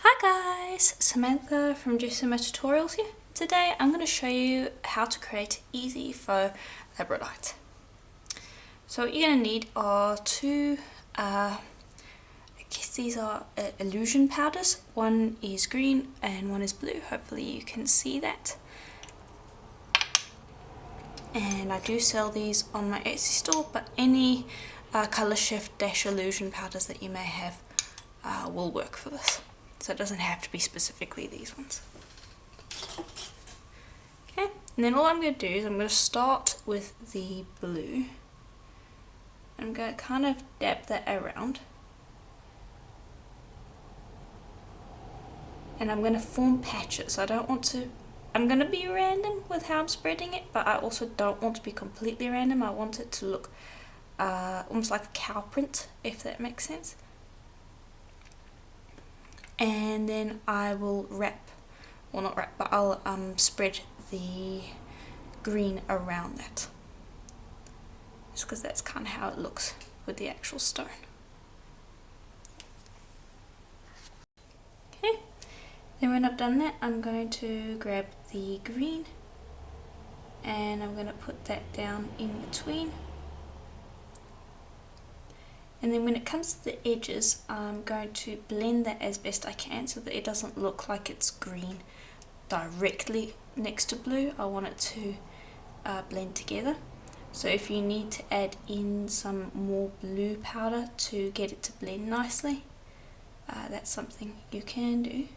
Hi guys, Samantha from Jessima Tutorials here. Today I'm going to show you how to create easy faux labradorite. So what you're going to need are two, I guess these are illusion powders. One is green and one is blue. Hopefully you can see that. And I do sell these on my Etsy store, but any colour shift - illusion powders that you may have will work for this. So it doesn't have to be specifically these ones. Okay, and then all I'm going to do is I'm going to start with the blue. I'm going to kind of dab that around. And I'm going to form patches. I don't want to, I'm going to be random with how I'm spreading it, but I also don't want to be completely random. I want it to look almost like a cow print, if that makes sense. And then I will wrap, well not wrap, but I'll spread the green around that. Just because that's kind of how it looks with the actual stone. Okay, then when I've done that, I'm going to grab the green and I'm going to put that down in between. And then when it comes to the edges, I'm going to blend that as best I can so that it doesn't look like it's green directly next to blue. I want it to blend together. So if you need to add in some more blue powder to get it to blend nicely, that's something you can do.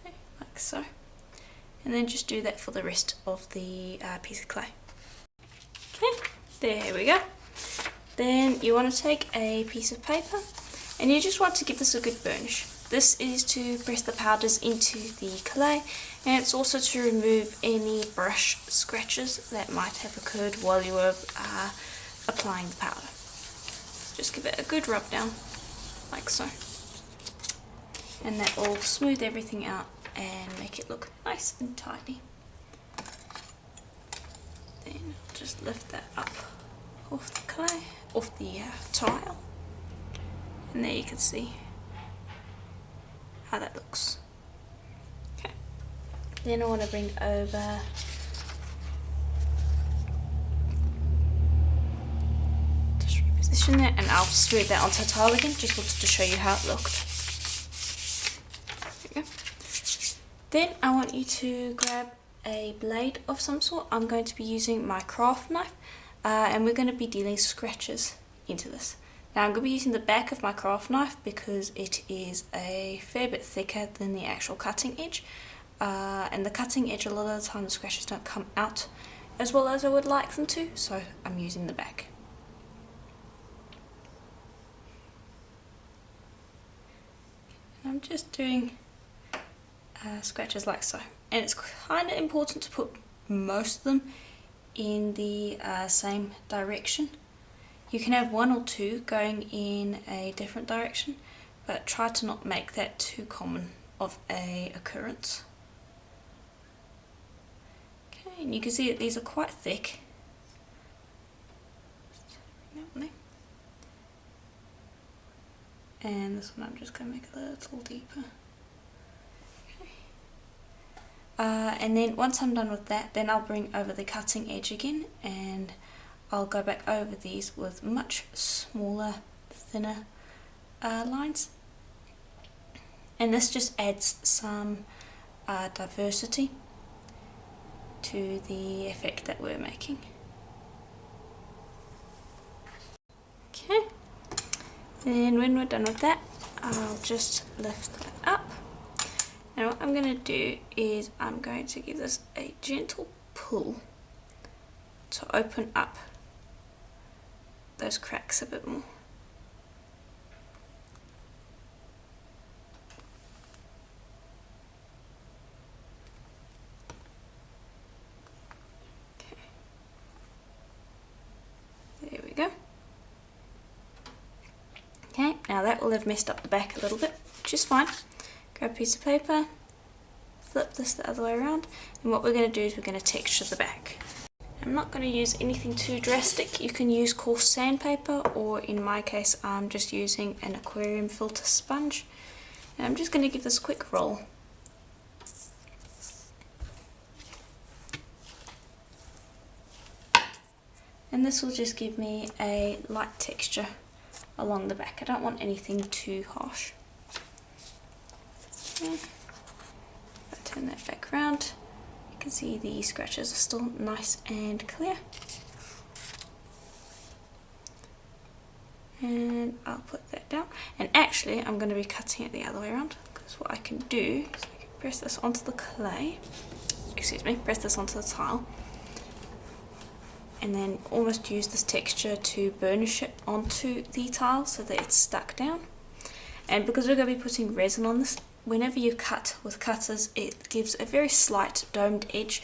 Okay, like so. And then just do that for the rest of the piece of clay. Okay, there we go. Then you want to take a piece of paper and you just want to give this a good burnish. This is to press the powders into the clay, and it's also to remove any brush scratches that might have occurred while you were applying the powder. So just give it a good rub down, like so. And that will smooth everything out and make it look nice and tidy. Then just lift that up off the clay, off the tile, and there you can see how that looks. Okay, then I want to bring over just reposition that, and I'll smooth that onto the tile again. Just wanted to show you how it looked. There we go. Then I want you to grab a blade of some sort. I'm going to be using my craft knife and we're going to be dealing scratches into this. Now I'm going to be using the back of my craft knife because it is a fair bit thicker than the actual cutting edge, and the cutting edge, a lot of the time the scratches don't come out as well as I would like them to, so I'm using the back. And I'm just doing scratches like so. And it's kind of important to put most of them in the same direction. You can have one or two going in a different direction, but try to not make that too common of a occurrence. Okay, and you can see that these are quite thick. And this one I'm just going to make a little deeper. And then once I'm done with that, then I'll bring over the cutting edge again and I'll go back over these with much smaller, thinner lines. And this just adds some diversity to the effect that we're making. Okay, then when we're done with that, I'll just lift that up. Now what I'm going to do is I'm going to give this a gentle pull to open up those cracks a bit more. Okay. There we go. Okay, now that will have messed up the back a little bit, which is fine. Grab a piece of paper, flip this the other way around, and what we're going to do is we're going to texture the back. I'm not going to use anything too drastic. You can use coarse sandpaper, or in my case I'm just using an aquarium filter sponge. And I'm just going to give this a quick roll. And this will just give me a light texture along the back. I don't want anything too harsh. Okay. If I turn that back around, you can see the scratches are still nice and clear. And I'll put that down. And actually I'm going to be cutting it the other way around, because what I can do is I can press this onto the clay, press this onto the tile, and then almost use this texture to burnish it onto the tile so that it's stuck down. And because we're going to be putting resin on this, whenever you cut with cutters, it gives a very slight domed edge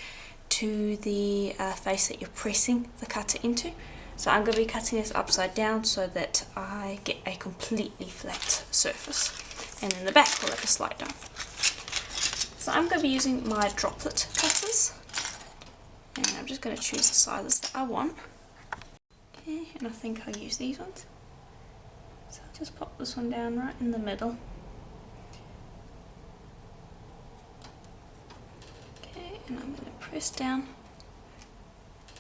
to the face that you're pressing the cutter into. So I'm going to be cutting this upside down so that I get a completely flat surface, and then the back will have a slight dome. So I'm going to be using my droplet cutters, and I'm just going to choose the sizes that I want. Okay, and I think I'll use these ones. So I'll just pop this one down right in the middle. Okay, and I'm going to press down.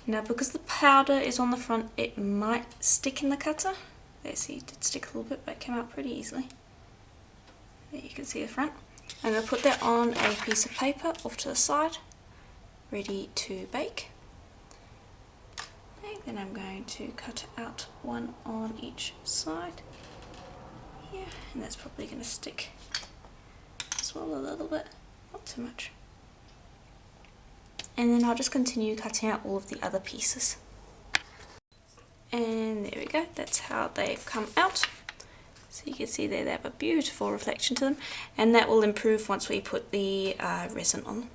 Now because the powder is on the front, it might stick in the cutter. There, see, it did stick a little bit, but it came out pretty easily. There you can see the front. I'm going to put that on a piece of paper off to the side, ready to bake. Okay, then I'm going to cut out one on each side here, and that's probably going to stick as well a little bit, not too much. And then I'll just continue cutting out all of the other pieces. And there we go, that's how they've come out. So you can see there they have a beautiful reflection to them, and that will improve once we put the resin on.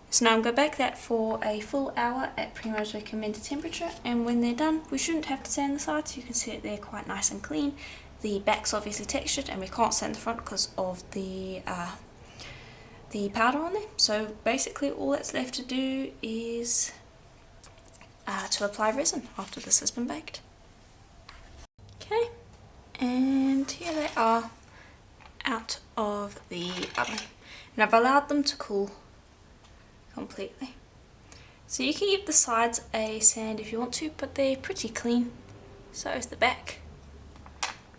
So now I'm going to bake that for a full hour at Primo's recommended temperature, and when they're done we shouldn't have to sand the sides. You can see it there quite nice and clean. The back's obviously textured, and we can't sand the front because of the powder on there. So basically all that's left to do is to apply resin after this has been baked. Okay, and here they are out of the oven, and I've allowed them to cool completely. So you can give the sides a sand if you want to, but they're pretty clean, so is the back,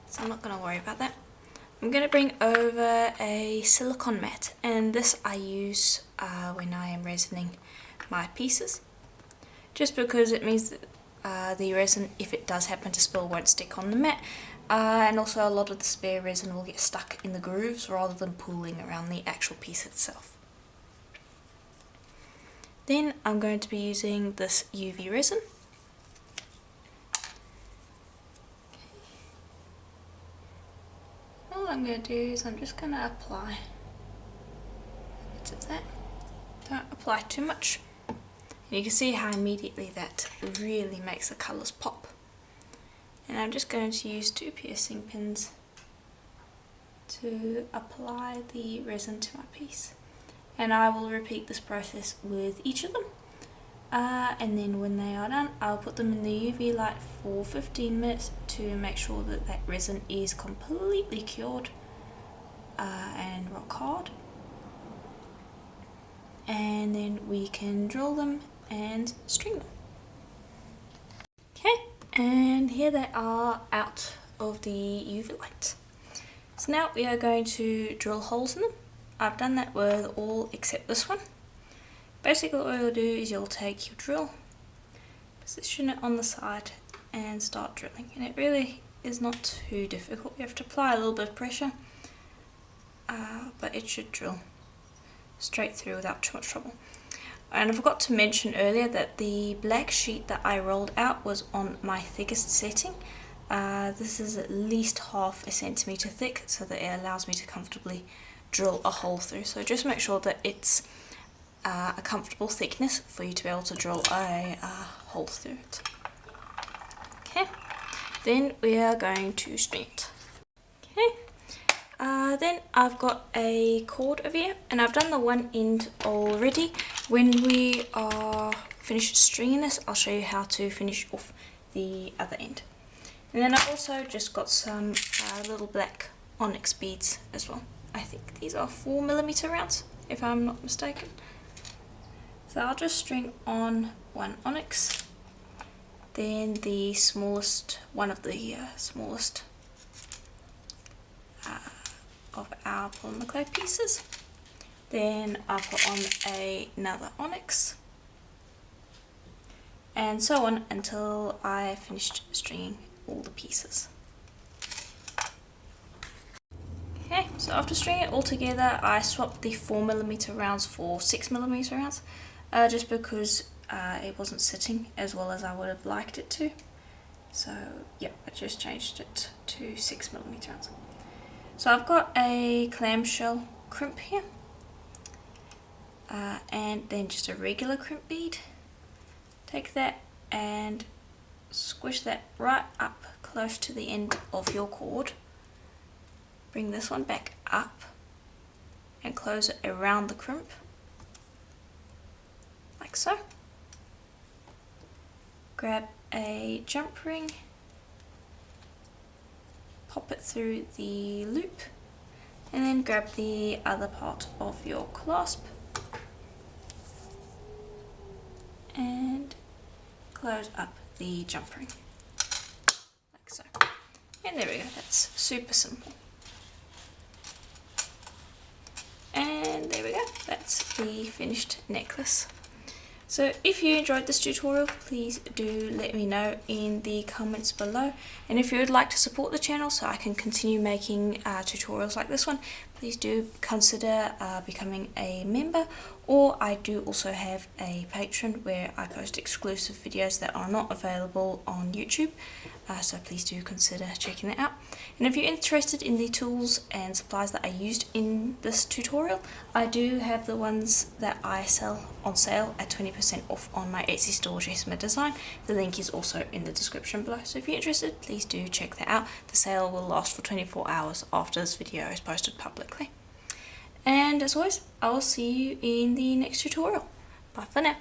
so I'm not going to worry about that. I'm going to bring over a silicone mat, and this I use when I am resining my pieces, just because it means that the resin, if it does happen to spill, won't stick on the mat, and also a lot of the spare resin will get stuck in the grooves rather than pooling around the actual piece itself. Then I'm going to be using this UV resin. All I'm going to do is I'm just going to apply a bit of that. Don't apply too much. And you can see how immediately that really makes the colours pop. And I'm just going to use 2 piercing pins to apply the resin to my piece. And I will repeat this process with each of them. And then when they are done, I'll put them in the UV light for 15 minutes to make sure that that resin is completely cured and rock hard. And then we can drill them and string them. Okay, and here they are out of the UV light. So now we are going to drill holes in them. I've done that with all except this one. Basically what you'll do is you'll take your drill, position it on the side and start drilling. And it really is not too difficult. You have to apply a little bit of pressure, but it should drill straight through without too much trouble. And I forgot to mention earlier that the black sheet that I rolled out was on my thickest setting. This is at least half a centimetre thick, so that it allows me to comfortably drill a hole through. So just make sure that it's a comfortable thickness for you to be able to drill a hole through it. Okay, then we are going to string it. Okay, then I've got a cord over here, and I've done the one end already. When we are finish stringing this, I'll show you how to finish off the other end. And then I've also just got some little black onyx beads as well. I think these are 4mm rounds, if I'm not mistaken. So I'll just string on one onyx, then the smallest, one of the smallest of our polymer clay pieces. Then I'll put on another onyx, and so on until I finished stringing all the pieces. Okay, so after stringing it all together, I swapped the 4mm rounds for 6mm rounds, just because it wasn't sitting as well as I would have liked it to. So yeah, I just changed it to 6mm rounds. So I've got a clamshell crimp here, and then just a regular crimp bead. Take that and squish that right up close to the end of your cord. Bring this one back up and close it around the crimp, like so. Grab a jump ring, pop it through the loop, and then grab the other part of your clasp and close up the jump ring, like so. And there we go, that's super simple. And there we go, that's the finished necklace. So if you enjoyed this tutorial, please do let me know in the comments below. And if you would like to support the channel so I can continue making tutorials like this one, please do consider becoming a member. Or I do also have a Patreon where I post exclusive videos that are not available on YouTube. So please do consider checking that out. And if you're interested in the tools and supplies that I used in this tutorial, I do have the ones that I sell on sale at 20% off on my Etsy store, Jessima Design. The link is also in the description below. So if you're interested, please do check that out. The sale will last for 24 hours after this video is posted publicly. And as always, I will see you in the next tutorial. Bye for now.